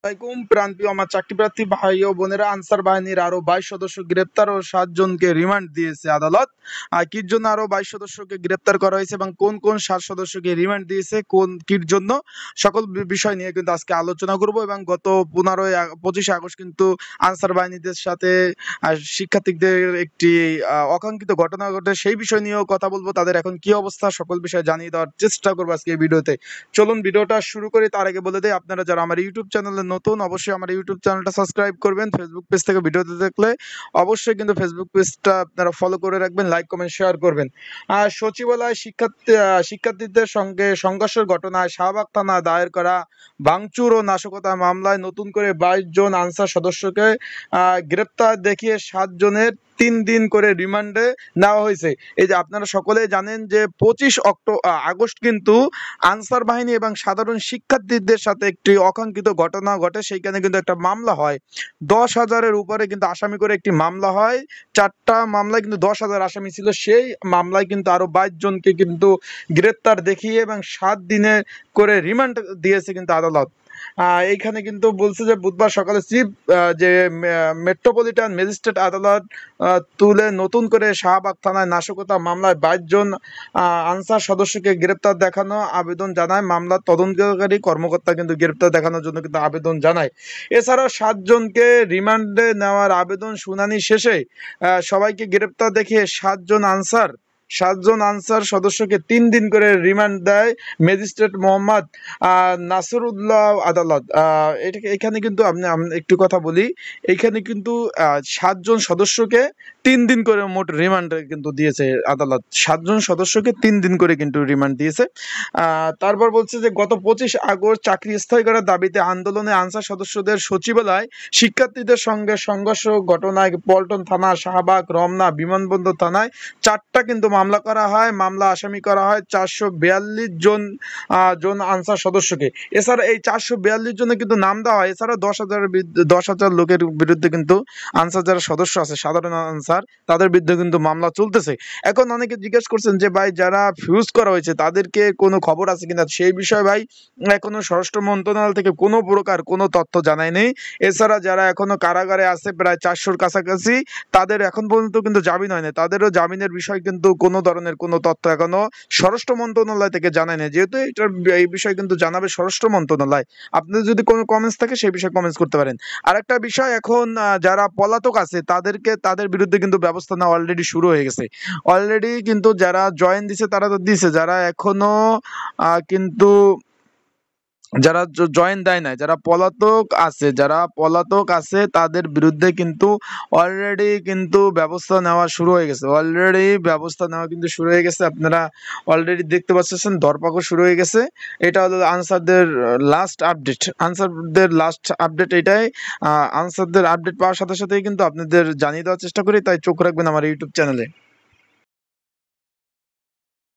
আসসালামাইকুম প্রান্তীয় আমার চাকরিপ্রার্থী ভাই ও বোনেরা, আনসার বাহিনীর আরো 22 সদস্য গ্রেপ্তার ও 7 জনকে রিমান্ড দিয়েছে আদালত। কির জন্য আরো 22 সদস্যকে গ্রেপ্তার করা হয়েছে এবং কোন কোন 7 সদস্যকে রিমান্ড দিয়েছে, কোন কির জন্য, সকল বিষয় নিয়ে কিন্তু আজকে আলোচনা করব। এবং গত 25 আগস্ট কিন্তু আনসার বাহিনীদের সাথে শিক্ষার্থীদের একটি অকাঙ্ক্ষিত ঘটনা ঘটে, সেই বিষয় নিয়েও কথা বলবো। তাদের এখন কি অবস্থা, সকল বিষয় জানিয়ে দেওয়ার চেষ্টা করবো আজকে এই ভিডিওতে। চলুন ভিডিওটা শুরু করি। তার আগে বলে দেই, আপনারা যারা আমার ইউটিউব চ্যানেলে নতুন, অবশ্যই আমার ইউটিউব চ্যানেলটা সাবস্ক্রাইব করবেন। ফেসবুক পেজ থেকে ভিডিওতে দেখলে অবশ্যই কিন্তু ফেসবুক পেজটা আপনারা ফলো করে রাখবেন, লাইক কমেন্ট শেয়ার করবেন। সচিবালয় শিক্ষার্থীদের সঙ্গে সংঘর্ষের ঘটনায় শাহবাগ থানা দায়ের করা ভাঙচুর ও নাশকতা মামলায় নতুন করে 22 জন আনসার সদস্যকে গ্রেপ্তার দেখিয়ে 7 জনের 3 দিন করে রিমান্ডে নেওয়া হয়েছে। এই যে আপনারা সকলেই জানেন যে 25 আগস্ট কিন্তু আনসার বাহিনী এবং সাধারণ শিক্ষার্থীদের সাথে একটি অকাঙ্ক্ষিত ঘটনা ঘটে। সেইখানে কিন্তু একটা মামলা হয়, 10,000-এর উপরে কিন্তু আসামি করে একটি মামলা হয়। 4টা মামলায় কিন্তু 10,000 আসামি ছিল। সেই মামলায় কিন্তু আরো 22 জনকে কিন্তু গ্রেপ্তার দেখিয়ে এবং 7 দিনে করে রিমান্ড দিয়েছে কিন্তু আদালত। এইখানে কিন্তু বলছে যে বুধবার সকালে চিফ যে মেট্রোপলিটন ম্যাজিস্ট্রেট আদালত তুলে নতুন করে শাহবাগ থানায় নাশকতা মামলায় 22 জন আনসার সদস্যকে গ্রেপ্তার দেখানো আবেদন জানায়। মামলার তদন্তকারী কর্মকর্তা কিন্তু গ্রেপ্তার দেখানোর জন্য কিন্তু আবেদন জানায়। এছাড়াও 7 জনকে রিমান্ডে নেওয়ার আবেদন শুনানি শেষে সবাইকে গ্রেপ্তার দেখিয়ে 7 জন আনসার সদস্যকে 3 দিন করে রিমান্ড দেয় ম্যাজিস্ট্রেট মোহাম্মদ নাসরুল্লাহ আদালত। এখানে কিন্তু আমি একটু কথা বলি, এখানে কিন্তু 7 জন সদস্যকে 3 দিন করে মোট রিমান্ড কিন্তু দিয়েছে আদালত। 7 জন সদস্যকে 3 দিন করে কিন্তু রিমান্ড দিয়েছে। তারপর বলছে যে গত 25 আগস্ট চাকরি স্থায়ী করার দাবিতে আন্দোলনে আনসার সদস্যদের সচিবালয় শিক্ষার্থীদের সঙ্গে সংঘর্ষ ঘটনায় পল্টন থানা, শাহবাগ, রমনা, বিমানবন্দর থানায় 4টা কিন্তু মামলা করা হয়। মামলা আসামি করা হয় 442 জন আনসার সদস্যকে। এছাড়া এই 442 জনে কিন্তু নাম দেওয়া হয়। এছাড়া 10,000 লোকের বিরুদ্ধে কিন্তু আনসার যারা সদস্য আছে, সাধারণ আনসার, তাদের বিরুদ্ধে কিন্তু মামলা চলতেছে। এখন অনেকে জিজ্ঞেস করছেন যে ভাই যারা ফিউজ করা হয়েছে তাদেরকে কোনো খবর আছে কিনা। সেই বিষয়ে ভাই এখনো স্বরাষ্ট্র মন্ত্রণালয় থেকে কোনো প্রকার কোনো তথ্য জানায় নেই। এছাড়া যারা এখনো কারাগারে আছে প্রায় 400-র কাছাকাছি, তাদের এখন পর্যন্ত কিন্তু জামিন হয়নি। তাদেরও জামিনের বিষয় কিন্তু কোনো ধরনের কোনো তথ্য এখনো স্বরাষ্ট্র মন্ত্রণালয় থেকে জানায় না। যেহেতু এই বিষয়ে কিন্তু জানাবে স্বরাষ্ট্র মন্ত্রণালয়। আপনাদের যদি কোনো কমেন্টস থাকে সেই বিষয়ে কমেন্টস করতে পারেন। আরেকটা বিষয়, এখন যারা পলাতক আছে তাদের বিরুদ্ধে কিন্তু ব্যবস্থা নেওয়া অলরেডি শুরু হয়ে গেছে। অলরেডি কিন্তু যারা জয়েন দিছে তারা তো দিছে, যারা এখনো কিন্তু যারা জয়েন দেয় নাই, যারা পলাতক আছে তাদের বিরুদ্ধে কিন্তু অলরেডি কিন্তু ব্যবস্থা নেওয়া শুরু হয়ে গেছে। আপনারা অলরেডি দেখতে পাচ্ছেন, ধরপাকড় শুরু হয়ে গেছে। এটা হলো আনসারদের লাস্ট আপডেট এটাই। আনসারদের আপডেট পাওয়ার সাথে সাথেই কিন্তু আপনাদের জানিয়ে দেওয়ার চেষ্টা করি, তাই চোখ রাখবেন আমার ইউটিউব চ্যানেলে।